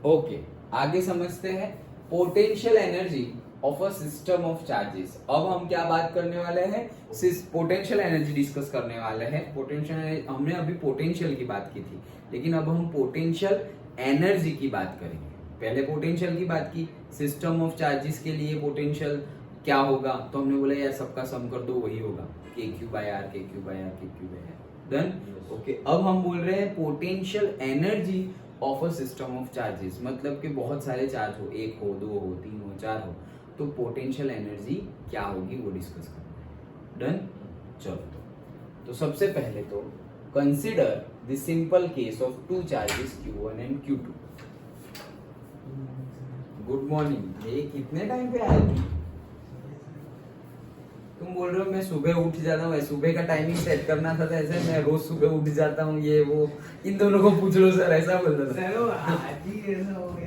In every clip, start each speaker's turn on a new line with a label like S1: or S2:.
S1: Okay, आगे समझते हैं potential energy of a system of charges. अब हम क्या बात करने वाले हैं? पोटेंशियल एनर्जी डिस्कस करने वाले हैं। पोटेंशियल, हमने अभी पोटेंशियल की बात की थी, लेकिन अब हम पोटेंशियल एनर्जी की बात करेंगे। पहले पोटेंशियल की बात की, सिस्टम ऑफ चार्जेस के लिए पोटेंशियल क्या होगा, तो हमने बोला यार सबका सम कर दो, वही होगा K Q by R, K Q by R, K Q by R. Done. Okay, अब हम बोल रहे हैं potential energy of a system of charges, मतलब कि बहुत सारे चार्ज हो, एक हो, दो हो, तीन हो, चार हो, तो पोटेंशियल एनर्जी क्या होगी वो डिस्कस करना है। डन। चलो, तो सबसे पहले तो consider the simple case of two charges Q1 and Q2। Good morning. ये कितने टाइम पे आए तुम बोल रहे हो मैं सुबह उठ जाता हूँ, सुबह का टाइमिंग सेट करना था, तो ऐसे मैं रोज सुबह उठ जाता हूँ, ये वो इन दोनों को पूछ लो सर, ऐसा बोल रहा था।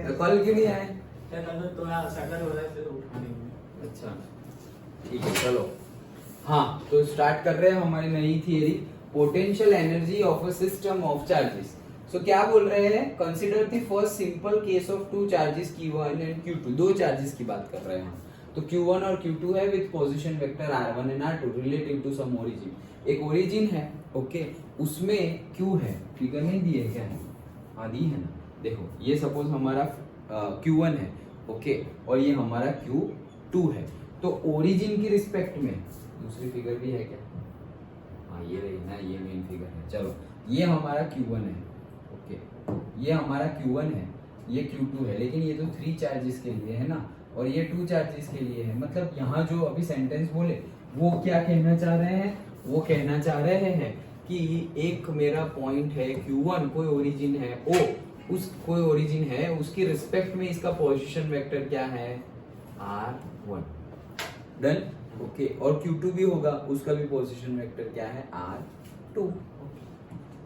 S1: तो कल क्यों नहीं आए? अच्छा ठीक है, चलो। हाँ, तो स्टार्ट कर रहे हैं हमारी नई theory, potential energy of a system of charges. So क्या बोल रहे हैं? Consider the first simple case of two charges Q1 and Q2। दो चार्जेस की बात कर रहे हैं हम। तो Q1 और Q2 है with position vector R1 and R2 relative to some origin. एक ओरिजिन है, ओके, उसमें Q है, फिगर नहीं दी है क्या? है, हाँ दी है ना। देखो, ये सपोज हमारा Q1 है, ओके, और ये हमारा Q2 है। तो ओरिजिन की रिस्पेक्ट में दूसरी फिगर भी है क्या? हाँ ये रही ना, ये मेन फिगर है। चलो, ये हमारा Q1 है, ओके, ये हमारा Q1 है, ये Q2 है, लेकिन ये तो 3 चार्जेस के लिए है ना, और ये 2 चार्जेस के लिए है। मतलब यहाँ जो अभी सेंटेंस बोले वो क्या कहना चाह रहे हैं? वो कहना चाह रहे हैं कि एक मेरा पॉइंट है Q1, कोई ओरिजिन है O, उस कोई ओरिजिन है, उसकी रिस्पेक्ट में इसका पोजीशन वेक्टर क्या है? R1। डन। ओके, और Q2 भी होगा, उसका भी पोजीशन वेक्टर क्या है? R2।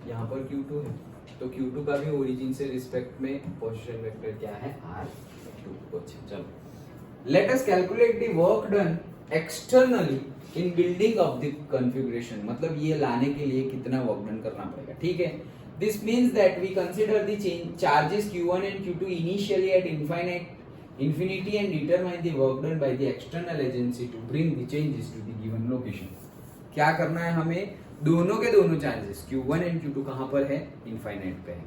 S1: यहाँ पर Q2 है, तो Q2 का भी ओरिजिन से रिस्पेक्ट में पोजीशन वेक्टर क्या है? R2। अच्छा, चलो, let us calculate the work done externally in building of the configuration। मतलब ये लाने के लिए कितना वर्क डन करना पड़ेगा, ठीक है। This means that we consider the charges Q1 and Q2 initially at infinity and determine the work done by the external agency to bring the changes to the given location। क्या करना है हमें? दोनों के दोनों चार्जेस Q1 एंड Q2 कहाँ पर है? इनफाइनाइट पे है।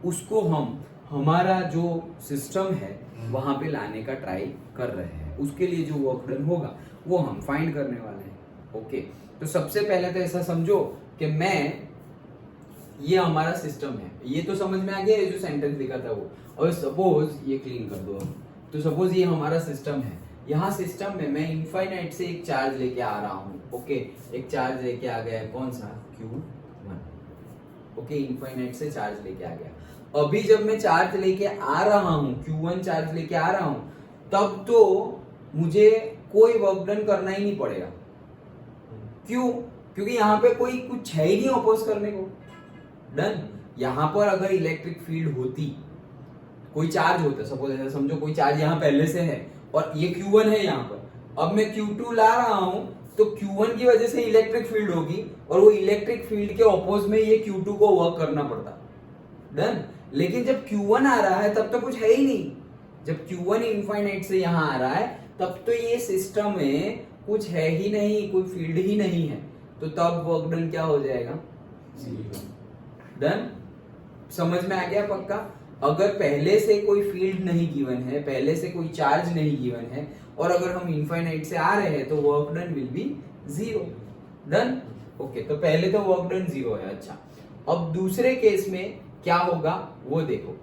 S1: उसको हम हमारा जो सिस्टम है वहां पे लाने का ट्राई कर रहे हैं। उसके लिए जो वर्क डन होगा वो हम फाइंड करने वाले हैं। ओके, तो सबसे पहले तो ऐसा समझो कि ये हमारा सिस्टम है, ये तो समझ में आ गया, ये जो सेंटेंस लिखा था वो। और सपोज ये क्लीन कर दो, तो सपोज ये हमारा सिस्टम है। यहाँ सिस्टम में मैं इनफाइनाइट से एक चार्ज लेके आ रहा हूँ, ओके, एक चार्ज लेके आ गया है, कौन सा? Q1। ओके, इनफाइनाइट से चार्ज लेके आ गया। अभी जब मैं चार्ज लेके आ रहा हूँ, Q1 चार्ज लेके आ रहा हूँ, तब तो मुझे कोई वर्क डन करना ही नहीं पड़ेगा। क्यों? क्योंकि यहाँ पे कोई कुछ है ही नहीं अपोज करने को। डन। यहाँ पर अगर इलेक्ट्रिक फील्ड होती, कोई चार्ज होता, सपोज ऐसा समझो कोई चार्ज यहाँ पहले से है और ये Q1 है यहाँ पर, अब मैं Q2 ला रहा हूँ, तो Q1 की वजह से इलेक्ट्रिक फील्ड होगी और वो इलेक्ट्रिक फील्ड के अपोज में ये Q2 को वर्क करना पड़ता। डन। लेकिन जब Q1 आ रहा है तब तो कुछ है ही नहीं। जब Q1 इनफाइनाइट से यहाँ आ रहा है तब तो ये सिस्टम में कुछ है ही नहीं, कोई फील्ड ही नहीं है, तो तब वर्क डन क्या हो जाएगा? डन। समझ में आ गया पक्का? अगर पहले से कोई फील्ड नहीं गिवन है, पहले से कोई चार्ज नहीं गिवन है, और अगर हम इनफाइनाइट से आ रहे हैं तो work done will be 0। Done. Okay, तो पहले तो वर्क डन 0 है। अच्छा, अब दूसरे केस में क्या होगा वो देखो।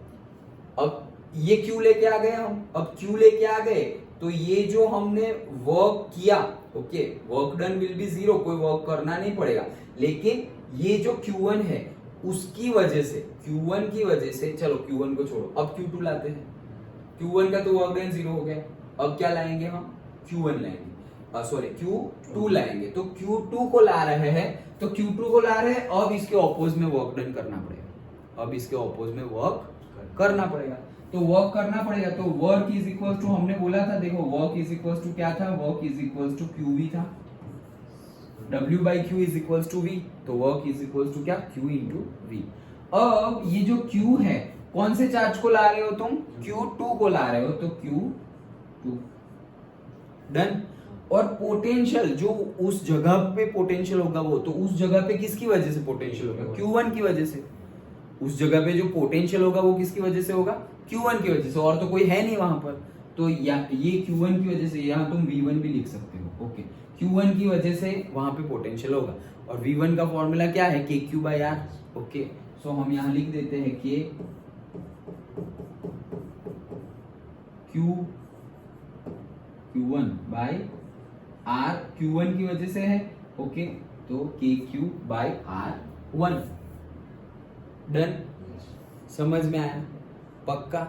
S1: अब ये Q लेके आ गए हम, अब Q लेके आ गए तो ये जो हमने वर्क किया, okay, work done will be 0, कोई वर्क करना नहीं पड़ेगा। लेकिन ये जो Q1 है उसकी वजह से, Q1 की वजह से, चलो Q1 को छोड़ो, अब Q2 लाते हैं। Q1 का तो वर्क डन 0 हो गया। अब क्या लाएंगे हम? Q1 लाएंगे, सॉरी Q2 लाएंगे। तो Q2 को ला रहे हैं, तो Q2 को ला रहे हैं, अब इसके ऑपोज में वर्क डन करना पड़ेगा। अब इसके ऑपोज में वर्क करना पड़ेगा, तो वर्क करना पड़ेगा। तो वर्क इज इक्वल टू, हमने बोला था, देखो वर्क इज इक्वल टू क्या था? Work is equal to QV था, W by Q is equal to V, तो वर्क इज इक्वल टू क्या? Q into V। अब ये जो Q है कौन से चार्ज को ला रहे हो तुम? Q2 को ला रहे हो, तो Q2 डन। और पोटेंशियल जो उस जगह पे पोटेंशियल होगा वो, तो उस जगह पे किसकी वजह से पोटेंशियल होगा? Q1 की वजह से। उस जगह पे जो पोटेंशियल होगा वो किसकी वजह से होगा? Q1 की वजह से, और तो कोई है नहीं वहां पर। तो ये Q1 की वजह से, यहाँ तुम V1 भी लिख सकते हो। ओके, Q1 की वजह से वहां पे पोटेंशियल होगा। और V1 का फॉर्मूला क्या है? KQ/R। ओके, सो हम यहाँ लिख देते हैं Q1/R, Q1 की वजह से है। ओके, तो KQ/R1 डन। समझ में आया? पक्का?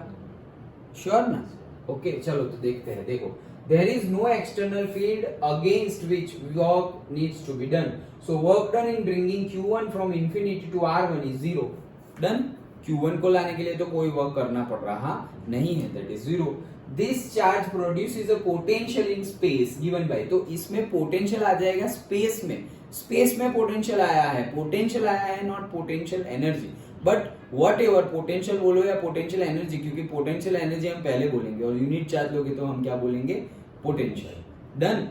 S1: श्योर ना? ओके, चलो तो देखते हैं। देखो, there is no external field against which work needs to be done, so work done in bringing Q1 from infinity to R1 is 0 done. Q1 को लाने के लिए तो कोई वर्क करना पड़ रहा नहीं है, that is 0। This charge produces a potential in space given by, तो इसमें पोटेंशियल आ जाएगा स्पेस में। स्पेस में पोटेंशियल आया है, पोटेंशियल आया है, not potential energy. But what ever, potential बोलो या पोटेंशियल एनर्जी, क्योंकि पोटेंशियल एनर्जी हम पहले बोलेंगे और यूनिट चार्ज लोगे तो हम क्या बोलेंगे? Potential done.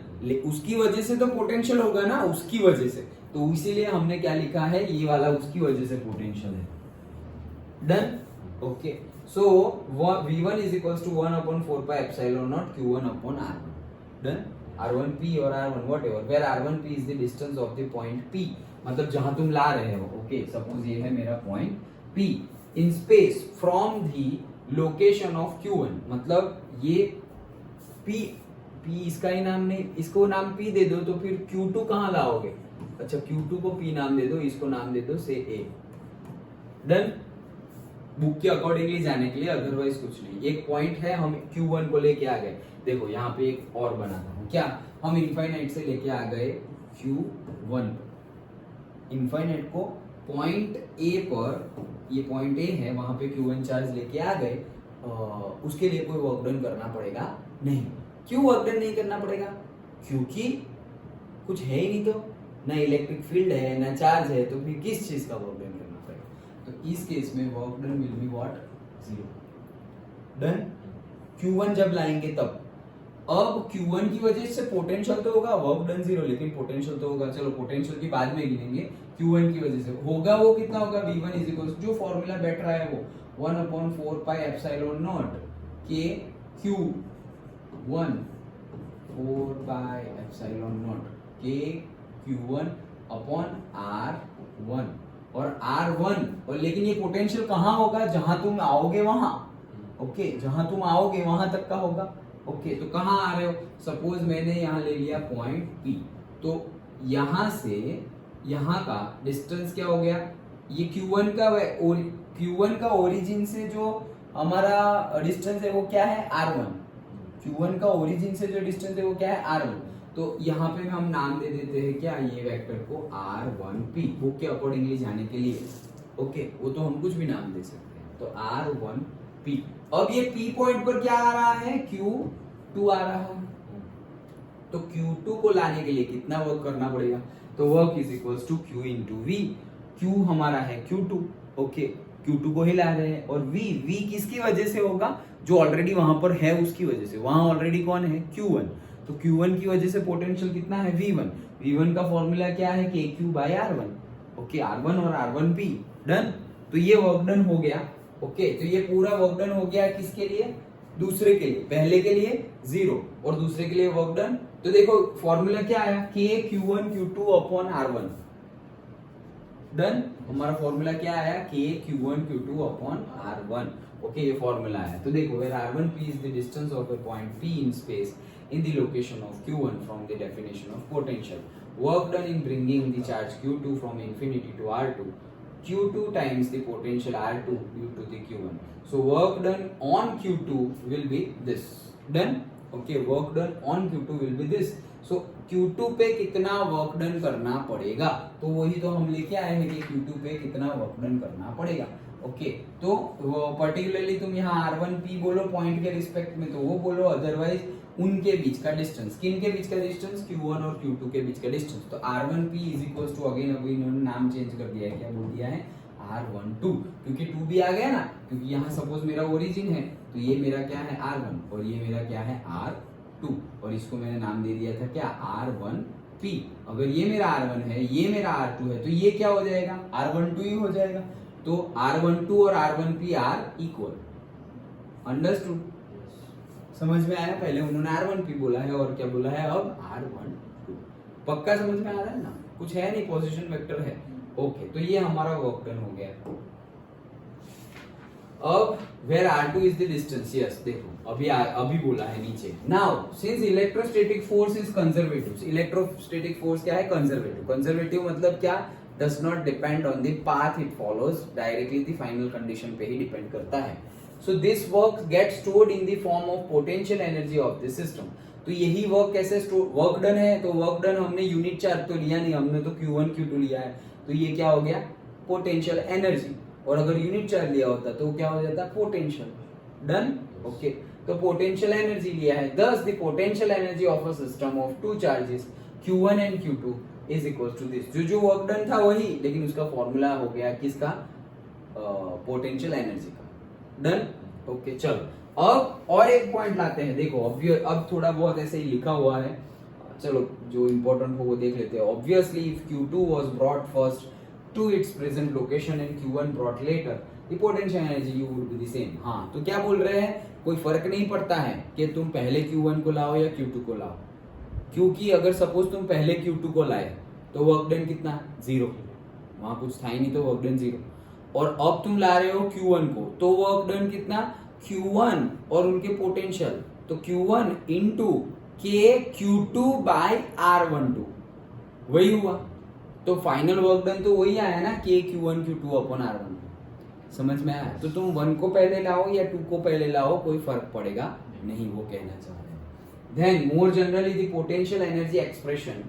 S1: उसकी वजह से तो पोटेंशियल होगा ना, उसकी वजह से, तो इसीलिए हमने क्या लिखा है? ये वाला उसकी वजह से पोटेंशियल है। Done. Okay, so V1 is equals to 1/4 pi epsilon naught Q1/R1 done. R1P और R1 whatever, where R1P is the distance of the point P, मतलब जहां तुम ला रहे हो। ओके, सपोज ये है मेरा point P in space from the location of Q1, मतलब ये P इसका ही नाम नहीं, इसको नाम P दे दो, तो फिर Q2 कहां लाओगे? अच्छा, Q2 को P नाम दे दो, इसको नाम दे दो से A डन। बुक के अकॉर्डिंगली जाने के लिए, अदरवाइज कुछ नहीं। एक पॉइंट है, हम Q1 को लेके आ गए। देखो यहाँ पे एक और बनाता हूँ, क्या हम इनफाइनाइट से लेके आ गए Q1, इनफाइनाइट को पॉइंट A पर, ये पॉइंट A है, वहां पे Q1 चार्ज लेके आ गए। उसके लिए कोई वर्क डन करना पड़ेगा नहीं। क्यों वर्क डन नहीं करना पड़ेगा? क्योंकि कुछ है ही नहीं, तो ना इलेक्ट्रिक फील्ड है ना चार्ज है, तो फिर किस चीज का वर्क डन करना पड़ेगा? तो इस केस में work done will be what? 0 done. Q1 जब लाएंगे तब, अब Q1 की वजह से पोटेंशियल तो होगा, वर्क डन 0, लेकिन पोटेंशियल तो होगा। चलो पोटेंशियल की बाद में गिनेंगे। Q1 की वजह से होगा, वो कितना होगा? V1 इज इक्वल टू, जो फॉर्मूला बैठ रहा है वो 1/4 pi epsilon naught KQ1 4 pi epsilon naught KQ1/R1 और R1, और लेकिन ये पोटेंशियल कहाँ होगा? जहां तुम आओगे वहां। ओके, जहां तुम आओगे वहां तक का होगा। ओके, तो कहाँ आ रहे हो? सपोज मैंने यहाँ ले लिया पॉइंट P, तो यहां से यहाँ का डिस्टेंस क्या हो गया? ये Q1 का ओरिजिन से जो हमारा डिस्टेंस है वो क्या है? R1। Q1 का ओरिजिन से जो डिस्टेंस है वो क्या है? R1। तो यहाँ पे हम नाम दे देते हैं क्या? ये वेक्टर को R1P, बुक के अकॉर्डिंगली जाने के लिए। ओके, वो तो हम कुछ भी नाम दे सकते हैं। तो R1P, अब ये P पॉइंट पर क्या आ रहा है? Q2 आ रहा है। तो Q2 को लाने के लिए कितना वर्क करना पड़ेगा? तो work is equals to Q into V। Q हमारा है Q2। ओके, Q2 को ही ला रहे हैं, और V किसकी वजह से होगा? जो ऑलरेडी वहां पर है उसकी वजह से। वहां ऑलरेडी कौन है? Q1। तो Q1 की वजह से पोटेंशियल कितना है? V1। V1 का फॉर्मूला क्या है? KQ/R1। ओके, R1 और R1P डन। तो ये वर्क डन हो गया। ओके, तो ये पूरा वर्क डन हो गया किसके लिए? दूसरे के लिए। पहले के लिए 0 और दूसरे के लिए वर्क डन। तो देखो फॉर्मूला क्या आया? KQ1 Q2/R1 done. हमारा फॉर्मूला क्या आया? KQ1 Q2/R1। ओके, ये फॉर्मूला आया। तो देखो, where R1P is the distance of a point P in space in the location of Q1 from the definition of potential. Work done in bringing the charge Q2 from infinity to R2. Q2 times the potential R2 due to the Q1. So work done on Q2 will be this. Done? Okay, work done on Q2 will be this. So Q2 पे कितना work done करना पड़ेगा? तो वही तो हम लेके आए हैं कि Q2 पे कितना वर्क डन करना पड़ेगा। ओके, तो पर्टिकुलरली तुम यहाँ R1P बोलो पॉइंट के रिस्पेक्ट में, तो वो बोलो, अदरवाइज उनके बीच का डिस्टेंस, किन के बीच का डिस्टेंस? Q1 और Q2 के बीच का डिस्टेंस। तो R1P is equal to, again अभी इन्होंने नाम चेंज कर दिया है, क्या बोल दिया है? R12, क्योंकि 2 भी आ गया ना, क्योंकि यहाँ सपोज मेरा ओरिजिन है तो ये मेरा क्या है R1 और ये मेरा क्या है R2 और इसको मैंने नाम दे दिया था क्या R1P। अगर ये मेरा R1 है ये मेरा R2 है तो ये क्या हो जाएगा R12 ही हो जाएगा। तो R12 और R1P आर इक्वल। अंडरस्टूड? समझ में आया? पहले उन्होंने R1P बोला है और क्या बोला है अब R12। पक्का समझ में आ रहा है ना? कुछ है नहीं, पोजीशन वेक्टर है। ओके, तो ये हमारा वर्क डन हो गया। अब where R2 is the distance, yes, देखो अभी बोला है नीचे। Now since electrostatic force is conservative, electrostatic force क्या है? कंजर्वेटिव। कंजर्वेटिव मतलब क्या? does not depend on the path it follows, directly the final condition पे ही डिपेंड करता है। So this work gets stored in the form of potential energy of the system। तो यही work कैसे स्टोर? वर्क डन है तो work done हमने unit charge तो लिया नहीं, हमने तो Q1 Q2 लिया है, तो ये क्या हो गया? Potential energy. और अगर यूनिट चार्ज लिया होता तो क्या हो जाता? पोटेंशियल। डन? ओके, तो पोटेंशियल एनर्जी लिया है, thus the potential energy of a system of two charges Q1 and Q2 is equals to this। जो वर्क डन था वही, लेकिन उसका फॉर्मूला हो गया किसका? पोटेंशियल एनर्जी का। डन? ओके, चलो अब और एक पॉइंट लाते हैं। देखो अब थोड़ा बहुत ऐसे ही लिखा हुआ है, चलो जो इंपॉर्टेंट हो वो देख लेते हैं। Obviously if Q2 was brought first to its present location and Q1 brought later, the potential energy would be the same। हाँ, तो क्या बोल रहे हैं? कोई फर्क नहीं पड़ता है कि तुम पहले Q1 को लाओ या Q2 को लाओ, क्योंकि अगर सपोज तुम पहले Q2 को लाए तो वर्क डन कितना? 0। वहां कुछ था ही नहीं तो वर्क डन 0। और अब तुम ला रहे हो Q1 को तो वर्क डन कितना? Q1 और उनके पोटेंशियल, तो Q1 into K Q2 bye R12, वही हुआ। तो फाइनल वर्क डन तो वही आया ना, K Q1 Q2 upon R12। समझ में आया? तो तुम 1 को पहले लाओ या 2 को पहले लाओ, कोई फर्क पड़ेगा नहीं, वो कहना चाह रहे हैं। Then more generally the potential energy expression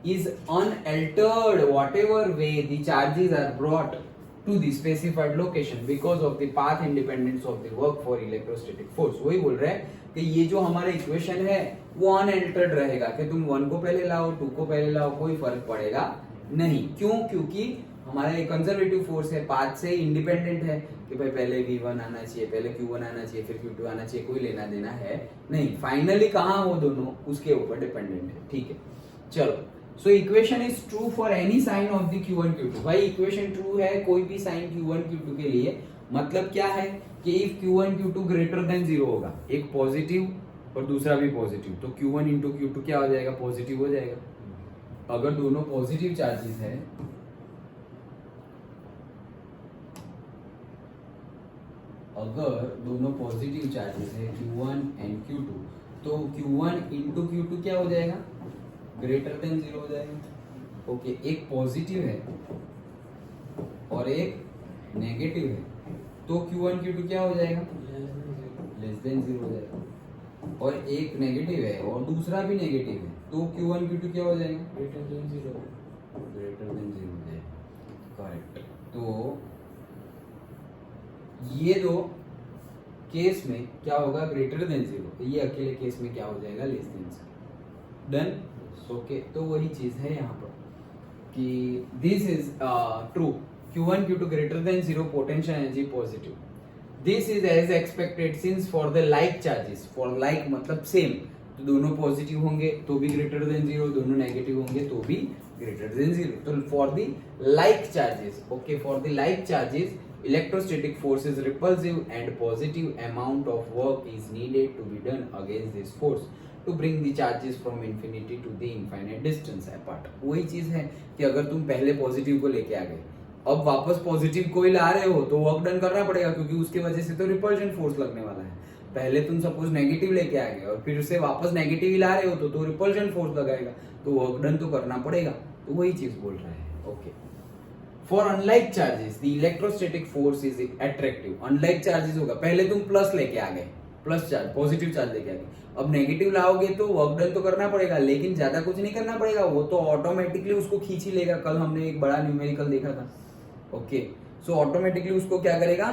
S1: is unaltered whatever way the charges are brought to the specified location because of the path independence of the work for electrostatic force। वही बोल रहे हैं कि ये जो हमारा इक्वेशन है वो अनअल्टर्ड रहेगा, कि तुम 1 को पहले लाओ 2 को पहले लाओ, कोई फर्क पड़ेगा नहीं। क्यों? क्योंकि हमारा एक कंजर्वेटिव फोर्स है, पाथ से इंडिपेंडेंट है कि भाई पहले V1 आना चाहिए, पहले Q1 आना चाहिए, फिर Q2 आना चाहिए, कोई लेना देना है नहीं। फाइनली कहाँ हो दोनों, उसके ऊपर डिपेंडेंट है। ठीक है, चलो। So equation is true for any sign of the Q1 Q2। भाई इक्वेशन ट्रू है कोई भी साइन Q1 Q2 के लिए। मतलब क्या है कि if Q1 Q2 greater than 0 होगा, एक पॉजिटिव और दूसरा भी पॉजिटिव, तो Q1 इंटू Q2 क्या हो जाएगा? पॉजिटिव हो जाएगा। अगर दोनों पॉजिटिव चार्जेस है, अगर दोनों पॉजिटिव चार्जेस है Q1 एंड Q2, तो Q1 इंटू Q2 क्या हो जाएगा? ग्रेटर देन 0 हो जाएगा। ओके, एक पॉजिटिव है और एक नेगेटिव है, तो Q1 Q2 क्या हो जाएगा? लेस देन 0 हो जाएगा। और एक नेगेटिव है और दूसरा भी नेगेटिव है, तो Q1 Q2 क्या हो जाएगा? ग्रेटर देन 0 हो जाएगा। करेक्ट। तो ये दो केस में क्या होगा? Greater than 0। ये अकेले केस में क्या हो जाएगा? Less than 0। डन? ओके, तो वही चीज है यहाँ पर कि this is true, Q1 Q2 greater than 0, potential energy positive. This is as expected since for the like charges, for like मतलब सेम, तो दोनों पॉजिटिव होंगे तो भी ग्रेटर देन 0, दोनों नेगेटिव होंगे तो भी ग्रेटर देन 0। तो for the like charges, okay, for the like charges electrostatic force is repulsive and positive amount of work is needed to be done against this force to bring the charges from infinity to the infinite distance apart। वही चीज है कि अगर तुम पहले positive को लेके आ गए, अब वापस पॉजिटिव को ही ला रहे हो, तो वर्क डन करना पड़ेगा, क्योंकि उसकी वजह से तो रिपल्शन फोर्स लगने वाला है। पहले तुम सपोज नेगेटिव लेके आ गए और फिर उसे वापस नेगेटिव ही ला रहे हो तो रिपल्शन फोर्स लगाएगा, तो वर्क डन तो करना पड़ेगा। तो वही चीज बोल रहा है। Okay, For unlike charges, the electrostatic force is attractive। Unlike charges होगा, पहले तुम प्लस लेके आ गए, प्लस चार्ज, पॉजिटिव चार्ज लेके आ गए, अब नेगेटिव लाओगे तो वर्क डन तो करना पड़ेगा, लेकिन ज्यादा कुछ नहीं करना पड़ेगा, वो तो ऑटोमेटिकली उसको खींच ही लेगा। कल हमने एक बड़ा न्यूमेरिकल देखा था। ओके, सो ऑटोमेटिकली उसको क्या करेगा?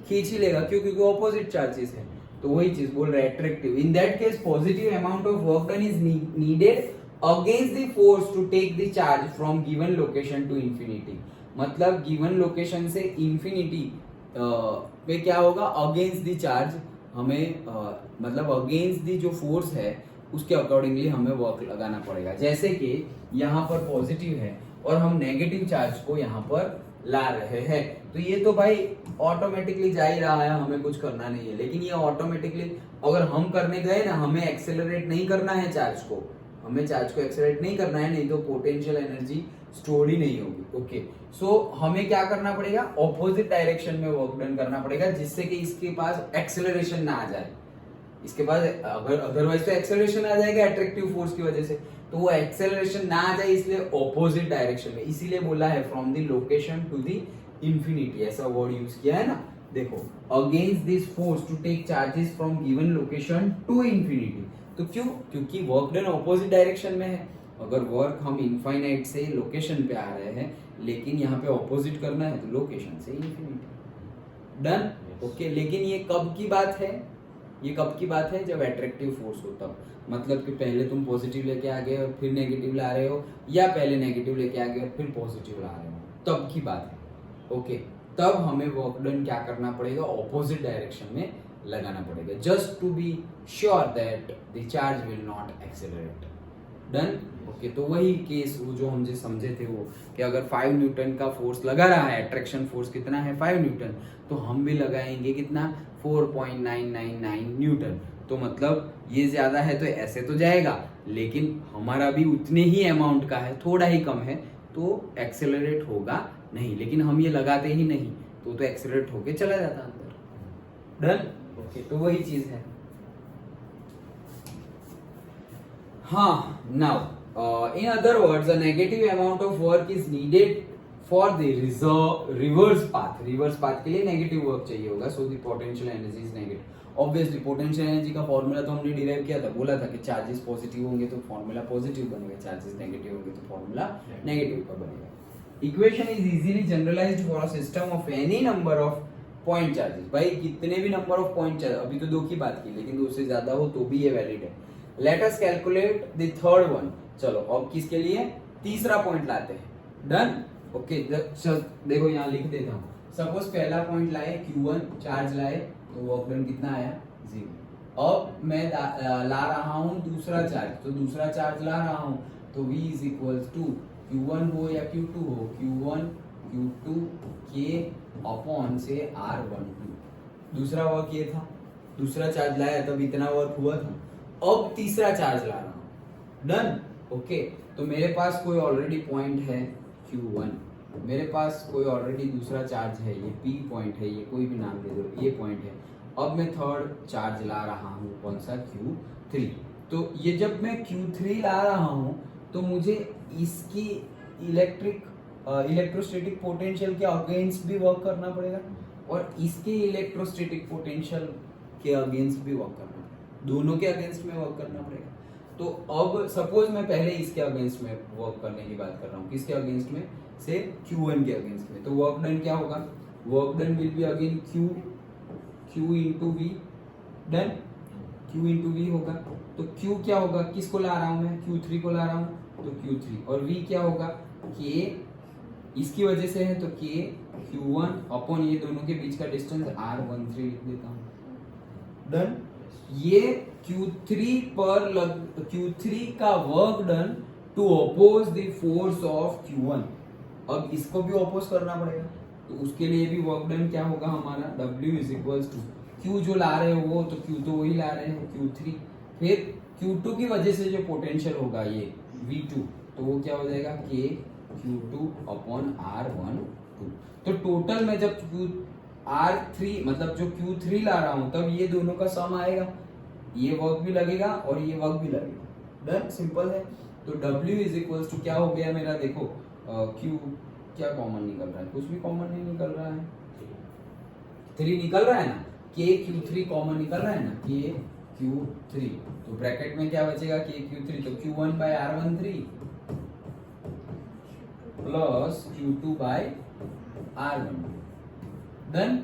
S1: खींच ही लेगा, क्यों? क्योंकि ऑपोजिट चार्जेस है। तो वही चीज बोल रहा है, attractive. In that case positive amount of work done is needed against the force to take the charge from given location to infinity। मतलब गिवन लोकेशन से इंफिनिटी पे क्या होगा, अगेंस्ट द चार्ज हमें मतलब अगेंस्ट दी जो force है उसके अकॉर्डिंगली हमें वर्क लगाना पड़ेगा। जैसे कि यहाँ पर पॉजिटिव है और हम नेगेटिव चार्ज को यहाँ पर ला रहे हैं, तो ये तो भाई ऑटोमेटिकली जा ही रहा है, हमें कुछ करना नहीं है। लेकिन ये ऑटोमेटिकली अगर हम करने गए ना, हमें एक्सेलरेट नहीं करना है चार्ज को, हमें चार्ज को एक्सेलरेट नहीं करना है, नहीं तो पोटेंशियल एनर्जी स्टोर ही नहीं होगी। ओके, सो हमें क्या करना पड़ेगा, ऑपोजिट डायरेक्शन में वर्क डन करना पड़ेगा, जिससे कि इसके पास एक्सेलरेशन ना आ जाए। इसके पास अगर अदरवाइज तो एक्सेलरेशन आ जाएगा अट्रैक्टिव फोर्स की वजह से, तो वो एक्सेलरेशन ना आ जाए इसलिए ऑपोजिट डायरेक्शन में, इसीलिए बोला है from the location to the infinity, ऐसा वर्ड यूज किया है ना। देखो, against this force to take charges from given location to infinity, तो क्यों, क्योंकि वर्क डन ऑपोजिट डायरेक्शन में है। अगर वर्क हम इनफाइनाइट से लोकेशन पे आ रहे हैं, लेकिन यहाँ पे ऑपोजिट करना है तो लोकेशन से इंफिनिटी। Done, okay. लेकिन ये कब की बात है, ये कब की बात है, जब अट्रैक्टिव फोर्स हो तब। मतलब कि पहले तुम पॉजिटिव लेके आ गए और फिर नेगेटिव ला रहे हो, या पहले नेगेटिव लेके आ गए और फिर पॉजिटिव ला रहे हो, तब की बात है। ओके, तब हमें वर्क डन क्या करना पड़ेगा, ऑपोजिट डायरेक्शन में लगाना पड़ेगा, just to be sure that the charge will not accelerate. Done, okay. तो वही केस वो जो हम जो समझे थे वो, कि अगर 5 न्यूटन का फोर्स लगा रहा है, अट्रैक्शन फोर्स कितना है 5 न्यूटन, तो हम भी लगाएंगे कितना 4.999 न्यूटन। तो मतलब ये ज्यादा है तो ऐसे तो जाएगा, लेकिन हमारा भी उतने ही अमाउंट का है, थोड़ा ही कम है, तो एक्सेलरेट होगा नहीं। लेकिन हम ये लगाते ही नहीं, तो एक्सेलरेट होके चला जाता अंदर। Done, okay. तो वही चीज है। हाँ, now in other words, a negative amount of work is needed for the reverse path. Reverse path के लिए negative work चाहिए होगा, so the potential energy is negative. Obviously, potential energy का फॉर्मूला तो हमने डिराइव किया था, बोला था कि चार्जेस पॉजिटिव होंगे तो फॉर्मूला पॉजिटिव बनेगा, चार्जेस नेगेटिव होंगे तो फॉर्मूला नेगेटिव का बनेगा। Equation is easily generalised for a system of any number of point charges. भाई कितने भी नंबर ऑफ पॉइंट चार्ज, अभी तो 2 की बात की, लेकिन 2 से ज्यादा हो तो भी ये वैलिड है। Let us calculate the third one. चलो अब किसके लिए, तीसरा पॉइंट लाते हैं। Done, okay. देखो यहाँ लिख देता हूँ, सपोज पहला पॉइंट लाए Q1 चार्ज लाए, तो वर्क डन कितना आया 0। अब मैं ला रहा हूँ दूसरा चार्ज, तो दूसरा चार्ज ला रहा हूँ, तो V is equal to Q1 हो या Q2 हो, Q1 Q2 के अपॉन से R12। दूसरा वर्क ये था, दूसरा चार्ज लाया तब इतना वर्क हुआ था। अब तीसरा चार्ज ला रहा हूं। Done, okay. तो मेरे पास कोई ऑलरेडी पॉइंट है Q1, मेरे पास कोई ऑलरेडी दूसरा चार्ज है, ये P पॉइंट है, ये कोई भी नाम दे दो, ये पॉइंट है। अब मैं थर्ड चार्ज ला रहा हूँ, कौन सा, Q3। तो ये जब मैं Q3 ला रहा हूँ, तो मुझे इसकी इलेक्ट्रोस्टैटिक पोटेंशियल के अगेंस्ट भी वर्क करना पड़ेगा, और इसके इलेक्ट्रोस्टैटिक पोटेंशियल के अगेंस्ट भी वर्क करना पड़ेगा, दोनों के अगेंस्ट में वर्क करना पड़ेगा। तो अब सपोज मैं पहले इसके अगेंस्ट में वर्क करने की बात कर रहा हूँ, किसके अगेंस्ट में, से Q1 के अगेंस्ट में, तो वर्क डन क्या होगा, work done will be again Q into V। Done, Q into V होगा। तो Q क्या होगा, किसको ला रहा हूँ मैं, Q3 को ला रहा हूँ, तो Q3, और V क्या होगा, K इसकी वजह से है, तो K Q1 अपॉन ये दोनों के बीच का डिस्टेंस R13 लिख देता हूँ। डन, ये Q3 का work done to oppose the force of Q1। अब इसको भी अपोज करना पड़ेगा, तो उसके लिए भी वर्क डन क्या होगा हमारा, W is equal to Q जो ला रहे हो वो, तो Q तो वही ला रहे हैं Q3, फिर Q2 की वजह से जो पोटेंशियल होगा ये V2, तो वो क्या हो जाएगा K Q2 अपॉन R12। तो टोटल में जब R3 मतलब जो Q3 ला रहा हूं, तब ये दोनों का सम आएगा, ये वर्क भी लगेगा और ये वर्क भी लगेगा। डन, सिंपल है। तो W इज इक्वल टू क्या हो गया मेरा, देखो Q क्या कॉमन निकल रहा है, कुछ भी कॉमन नहीं निकल रहा है, 3 निकल रहा है ना, K Q3 कॉमन निकल रहा है ना, K Q3, तो ब्रैकेट में क्या बचेगा K Q3, तो Q1 bye R13 plus Q2 bye R12। Done,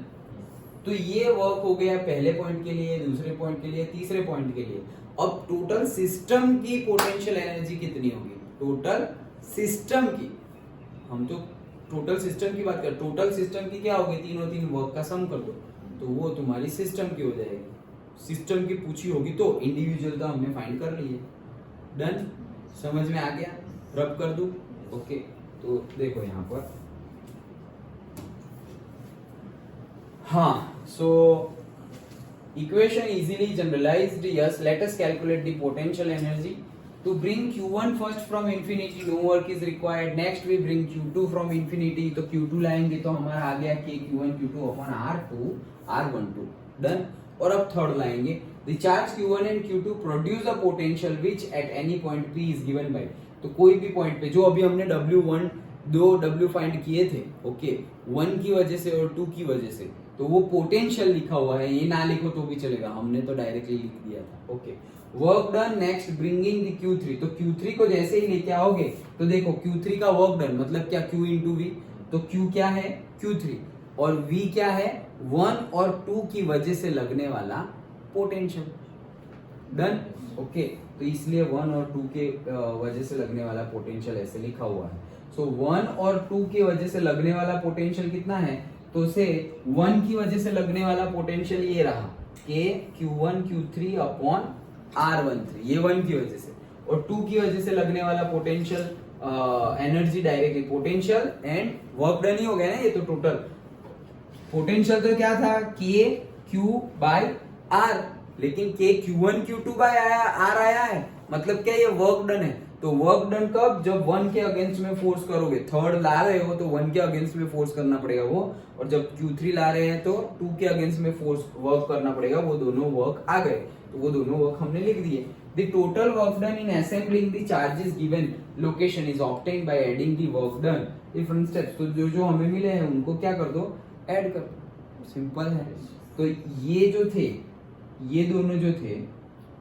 S1: तो ये वर्क हो गया पहले पॉइंट के लिए, दूसरे पॉइंट के लिए, तीसरे पॉइंट के लिए। अब टोटल सिस्टम की पोटेंशियल एनर्जी कितनी होगी, टोटल सिस्टम की, हम तो टोटल सिस्टम की बात कर, टोटल सिस्टम की क्या होगी, तीनों तीन वर्क का सम कर दो तो वो तुम्हारी सिस्टम की हो जाएगी। सिस्टम की पूछी होगी तो इंडिविजुअल तो हमने फाइंड कर लिए। डन, समझ में आ गया? रब कर दूं? ओके, तो देखो यहाँ पर, हाँ, सो equation easily generalized. Yes, let us calculate the potential energy. To bring Q1 first from infinity, no work is required. Next we bring Q2 from infinity. तो Q2 लाएंगे तो हमारा आ गया कि Q1 Q2 upon R2 R12. Done. और अब third लाएंगे. The charge Q1 and Q2 produce a potential which at any point P is given by. तो कोई भी पॉइंट पे, जो अभी हमने W1 दो W फाइंड किए थे, ओके, 1 की वजह से और 2 की वजह से, तो वो पोटेंशियल लिखा हुआ है, ये ना लिखो तो भी चलेगा, हमने तो डायरेक्टली लिख दिया था। Okay, work done. Next bringing the Q3, तो Q3 को जैसे ही लेके आओगे तो देखो Q3 का वर्क डन मतलब क्या, Q इंटू V, तो Q क्या है, Q3, और V क्या है, 1 और 2 की वजह से लगने वाला पोटेंशियल। डन, ओके, तो इसलिए 1 और 2 के वजह से लगने वाला पोटेंशियल ऐसे लिखा हुआ है। सो 1 और 2 की वजह से लगने वाला पोटेंशियल कितना है, तो उसे 1 की वजह से लगने वाला पोटेंशियल ये रहा, के Q1 Q3 अपॉन R13, ये 1 की वजह से, और 2 की वजह से लगने वाला potential energy directly potential and work done ही हो गया ना, ये तो टोटल पोटेंशियल तो क्या था, के Q बाय R, लेकिन के Q1 Q2 बाय R आया है, मतलब क्या ये वर्क डन है। तो वर्क डन कब, जब 1 के अगेंस्ट में फोर्स करोगे, थर्ड ला रहे हो तो 1 के अगेंस्ट में फोर्स करना पड़ेगा वो, और जब Q3 ला रहे हैं तो 2 के अगेंस्ट में फोर्स वर्क करना पड़ेगा, वो दोनों वर्क आ गए, तो वो दोनों वर्क हमने लिख दिए। The total work done in assembling the charges given location is obtained by adding the work done different steps. तो जो जो हमें मिले हैं उनको क्या कर दो, ऐड कर दो, सिंपल है। तो ये जो थे, ये दोनों जो थे,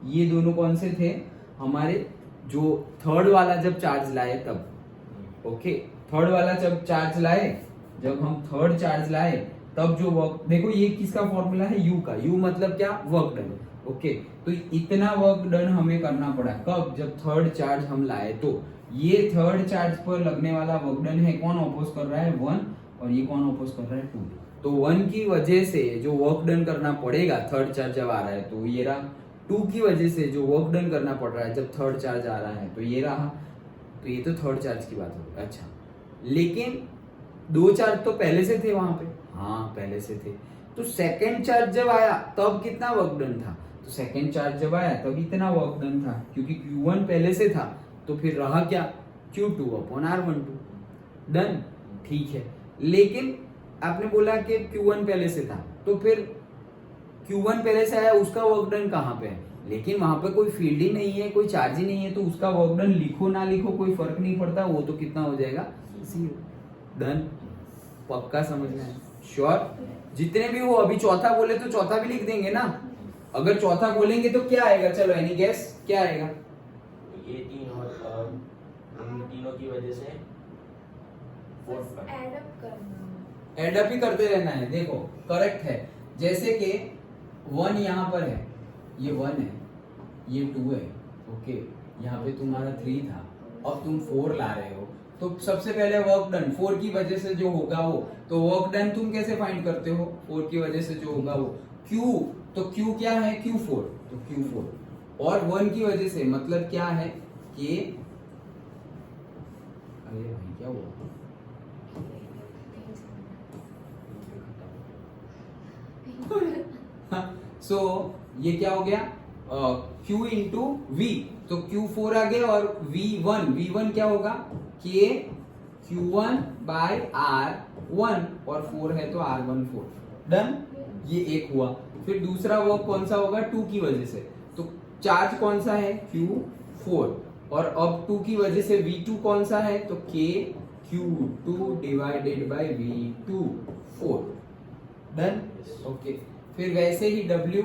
S1: ये दोनों कौन से थे हमारे, जो थर्ड वाला जब चार्ज लाए तब, ओके, थर्ड वाला जब चार्ज लाए, जब हम थर्ड चार्ज लाए तब जो वर्क, देखो ये किसका फॉर्मूला है, यू का, यू मतलब क्या, वर्क डन, ओके, तो इतना वर्क डन हमें करना पड़ा कब, जब थर्ड चार्ज हम लाए, तो ये थर्ड चार्ज पर लगने वाला वर्क डन है, कौन अपोज कर रहा है, 1, और ये कौन अपोज कर रहा है, 2, तो 1 की वजह से जो वर्क डन करना पड़ेगा थर्ड चार्ज जब आ रहा है तो ये रहा, 2 की वजह से जो वर्क डन करना पड़ रहा है जब थर्ड चार्ज आ रहा है तो ये रहा, तो ये तो थर्ड चार्ज की बात हो। अच्छा, लेकिन 2 चार्ज तो पहले से थे वहां पे, हाँ पहले से थे, तो सेकंड चार्ज जब आया तब कितना वर्क डन था, तो सेकंड चार्ज जब आया तब इतना वर्क डन था, क्योंकि Q1 पहले से था, तो फिर रहा क्या, Q2 अपॉन R12। डन, ठीक है, लेकिन आपने बोला कि Q1 पहले से था, तो फिर Q1 पहले से आया, उसका वर्क डन कहाँ पे है, लेकिन वहां पे कोई फील्ड ही नहीं है, कोई चार्ज ही नहीं है, तो उसका वर्क डन लिखो ना लिखो कोई फर्क नहीं पड़ता, वो तो कितना हो जाएगा, 0। डन, पक्का समझना है, श्योर, जितने भी हो, अभी चौथा बोले तो चौथा भी लिख देंगे ना, अगर चौथा बोलेंगे तो क्या आएगा, चलो एनी गेस क्या आएगा,
S2: ये 3 और इन तीनों की वजह से
S3: ऐड अप करना,
S1: एड अप ही करते रहना है। देखो करेक्ट है, जैसे कि 1 यहाँ पर है, ये 1 है, ये 2 है, ओके, यहाँ पे तुम्हारा 3 था, अब तुम 4 ला रहे हो, तो सबसे पहले वर्क डन 4 की वजह से जो होगा वो, तो वर्क डन तुम कैसे फाइंड करते हो, 4 की वजह से जो होगा वो, Q, तो Q क्या है, Q4, तो Q4, और 1 की वजह से मतलब क्या है कि, अरे भाई क्या हुआ, सो ये क्या हो गया, Q इंटू V, तो Q4 आ गया, और V1 क्या होगा, K Q1 बाय R1, और 4 है तो R14। डन, ये एक हुआ। फिर दूसरा वर्क कौन सा होगा, 2 की वजह से, तो चार्ज कौन सा है, Q4, और अब 2 की वजह से V2 कौन सा है, तो K Q2 divided by V2 4। Done, okay, फिर वैसे ही W,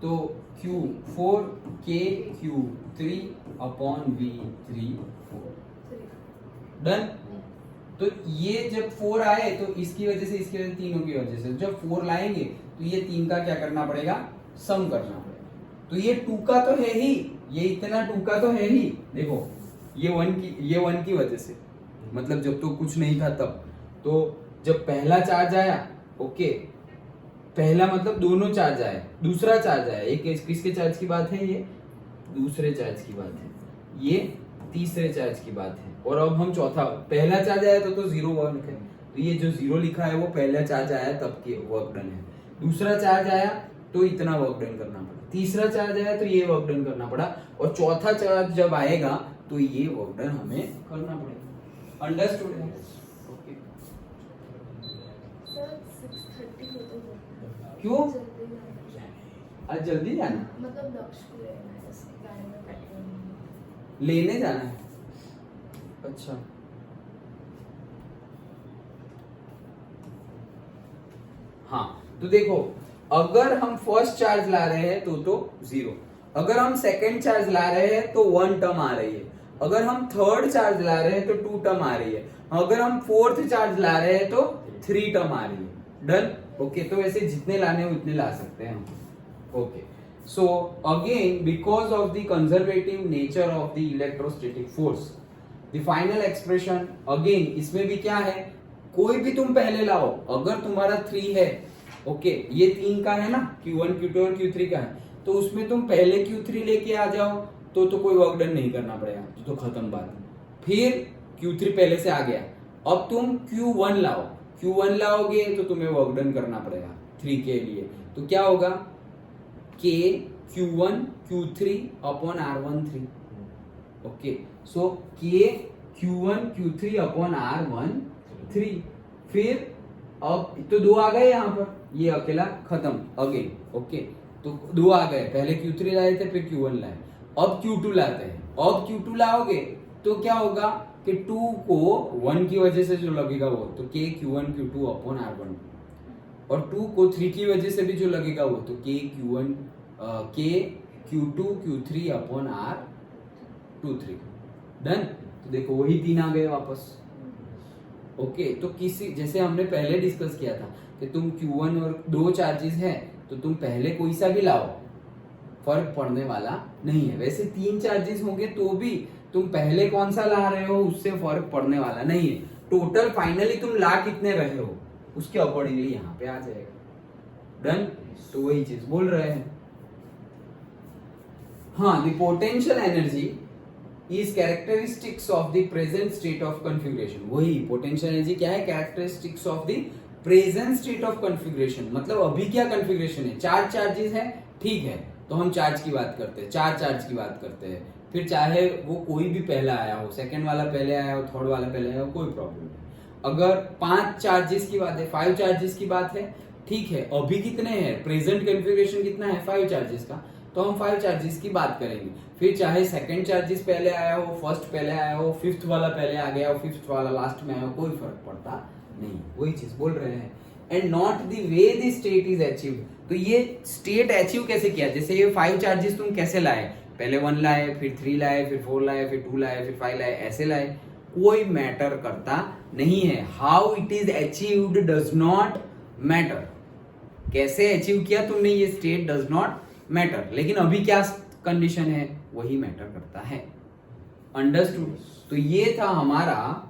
S1: तो Q4 K Q3 upon V3 4। Done, तो ये जब 4 आए तो इसकी वजह से, इसकी वजह से, तीनों की वजह से जब 4 लाएंगे तो ये 3 का क्या करना पड़ेगा, सम करना पड़ेगा, तो ये 2 का तो है ही, ये इतना 2 का तो है ही, देखो ये 1 की वजह से, मतलब जब तो कुछ नहीं था तब, तो जब पहला चार्ज आया, ओके, पहला मतलब दोनों चार्ज आए, दूसरा चार्ज आया, एक किसके चार्ज की बात है, ये दूसरे चार्ज की बात है, ये तीसरे चार्ज की बात है। और अब हम चौथा, पहला चार्ज आया तो 0 वर्क है, तो ये जो 0 लिखा है वो पहला चार्ज आया तब के वर्क डन है। दूसरा चार्ज आया तो इतना वर्क डन करना पड़ा, तीसरा चार्ज आया तो ये वर्क डन करना पड़ा, और चौथा चार्ज जब आएगा तो ये वर्क डन हमें करना पड़ेगा। अंडरस्टूड है? ओके।
S3: सर 6:30 होते हैं।
S1: क्यों?
S3: जल्दी जाना है।
S1: आज जल्दी जाना,
S3: मतलब लक्ष्य को लेना है, जैसे गाड़ी में पेट्रोल नहीं है।
S1: लेने जाना है। अच्छा, हाँ तो देखो, अगर हम फर्स्ट चार्ज ला रहे हैं तो 0, अगर हम सेकंड चार्ज ला रहे हैं तो 1 टर्म आ रही है, अगर हम थर्ड चार्ज ला रहे हैं तो 2 टर्म आ रही है, अगर हम फोर्थ चार्ज ला रहे हैं तो 3 टर्म आ रही है। डन? ओके, तो ऐसे जितने लाने हो उतने ला सकते हैं हम। Okay, so again because of the conservative nature of the electrostatic force, the final expression again इसमें भी क्या है, कोई भी तुम पहले लाओ, अगर तुम्हारा 3 है, ओके, ये 3 का है ना, Q1 Q2 और Q3 का है, तो उसमें तुम पहले Q3 लेके आ जाओ तो कोई वर्क डन नहीं करना पड़ेगा, तो खत्म बात। फिर Q3 पहले से आ गया, अब तुम Q1 लाओ, Q1 लाओगे तो तुम्हें वर्क डन करना पड़ेगा 3 के लिए, तो क्या होगा, K Q1 Q3 upon R13। Okay, so K Q1 Q3 upon R13। फिर अब तो 2 आ गए यहाँ पर, ये अकेला खत्म अगेन। ओके, तो 2 आ गए, पहले Q3 लाए थे फिर Q1 लाए, अब Q2 लाते हैं। अब Q2 लाओगे तो क्या होगा कि 2 को 1 की वजह से जो लगेगा वो, तो K Q1 Q2 upon R1, और 2 को 3 की वजह से भी जो लगेगा वो, तो K Q2 Q3 upon R23। Done? तो देखो वही 3 आ गए वापस। ओके, तो किसी, जैसे हमने पहले डिस्कस किया था कि तुम Q1 और 2 चार्जेस है तो तुम पहले कोई सा भी लाओ, फर्क पड़ने वाला नहीं है। वैसे 3 चार्जेस होंगे तो भी तुम पहले कौन सा ला रहे हो उससे फर्क पड़ने वाला नहीं है, टोटल फाइनली तुम ला कितने रहे हो उसके अकॉर्डिंगली यहाँ पे आ जाएगा। डन? तो वही चीज बोल रहे हैं। हाँ, the potential energy is characteristics of the present state of configuration. वही पोटेंशियल एनर्जी क्या है, characteristics of the present state of configuration, मतलब अभी क्या कॉन्फ़िगरेशन है, 4 चार्जेस है, ठीक है, तो हम चार्ज की बात करते हैं, 4 चार्ज की बात करते हैं, फिर चाहे वो कोई भी पहला आया हो, सेकंड वाला पहले आया हो, थर्ड वाला पहले आया हो, कोई प्रॉब्लम नहीं। अगर 5 चार्जेस की बात है, 5 चार्जेस की बात है, ठीक है, अभी कितने हैं, प्रेजेंट कॉन्फ़िगरेशन कितना है 5 चार्जेस का, तो हम 5 चार्जेस की बात करेंगे। फिर चाहे सेकंड चार्जेस पहले आया हो, फर्स्ट पहले आया हो, फिफ्थ वाला पहले आ गया हो, फिफ्थ वाला लास्ट में आया हो, कोई फर्क पड़ता नहीं, वही चीज बोल रहे हैं। And not the way the state is achieved, तो ये स्टेट अचीव कैसे किया, जैसे ये 5 चार्जेस तुम कैसे लाए, पहले 1 लाए, फिर 3 लाए, फिर 4 लाए, फिर 2 लाए, फिर 5 लाए, ऐसे लाए, कोई मैटर करता नहीं है। How it is achieved does not matter, कैसे अचीव किया तुमने ये स्टेट डज नॉट मैटर, लेकिन अभी क्या कंडीशन है वही मैटर करता है। अंडरस्टूड? तो ये था हमारा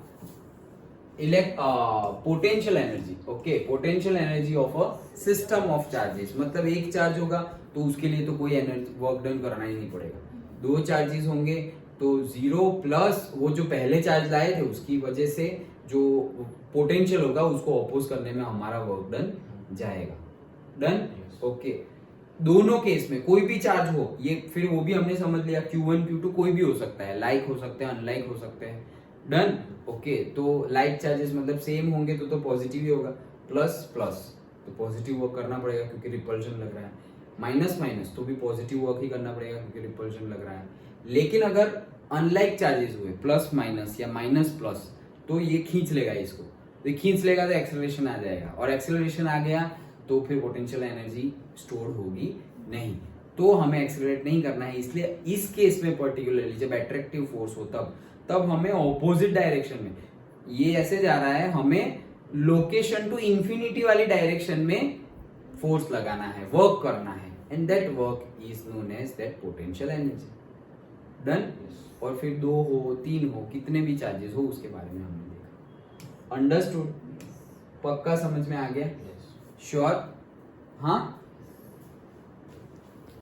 S1: potential energy. Okay, potential energy of a system of charges, मतलब एक चार्ज होगा तो उसके लिए तो कोई एनर्जी वर्क डन करना ही नहीं पड़ेगा, 2 चार्जेस होंगे तो 0 प्लस वो जो पहले चार्ज लाए थे उसकी वजह से जो पोटेंशियल होगा उसको अपोज करने में हमारा वर्क डन जाएगा। डन? ओके, दोनों केस में कोई भी चार्ज हो, ये फिर वो भी हमने समझ लिया, Q1 Q2 कोई भी हो सकता है, लाइक हो सकते हैं, अनलाइक हो सकते हैं। डन? ओके, तो लाइक चार्जेस मतलब सेम होंगे तो पॉजिटिव ही होगा, प्लस प्लस तो पॉजिटिव वर्क करना पड़ेगा क्योंकि रिपल्शन लग रहा है, माइनस माइनस तो भी पॉजिटिव वर्क ही करना पड़ेगा क्योंकि रिपल्शन लग रहा है। लेकिन अगर अनलाइक चार्जेस हुए, प्लस माइनस या माइनस प्लस, तो ये खींच लेगा इसको, तो खींच लेगा तो एक्सेलरेशन आ जाएगा, और एक्सेलरेशन आ गया तो फिर पोटेंशियल एनर्जी स्टोर होगी नहीं, तो हमें एक्सेलरेट नहीं करना है। इसलिए इस केस में पर्टिकुलरली जब अट्रैक्टिव फोर्स हो तब हमें ऑपोजिट डायरेक्शन में, ये ऐसे जा रहा है, हमें लोकेशन टू इंफिनिटी वाली डायरेक्शन में फोर्स लगाना है, वर्क करना है, and that work is known as that potential energy. Done? और फिर 2 हो 3 हो कितने भी चार्जेस हो उसके बारे में हमने देखा। अंडरस्टूड? पक्का समझ में आ गया?
S2: Yes.
S1: श्योर? हाँ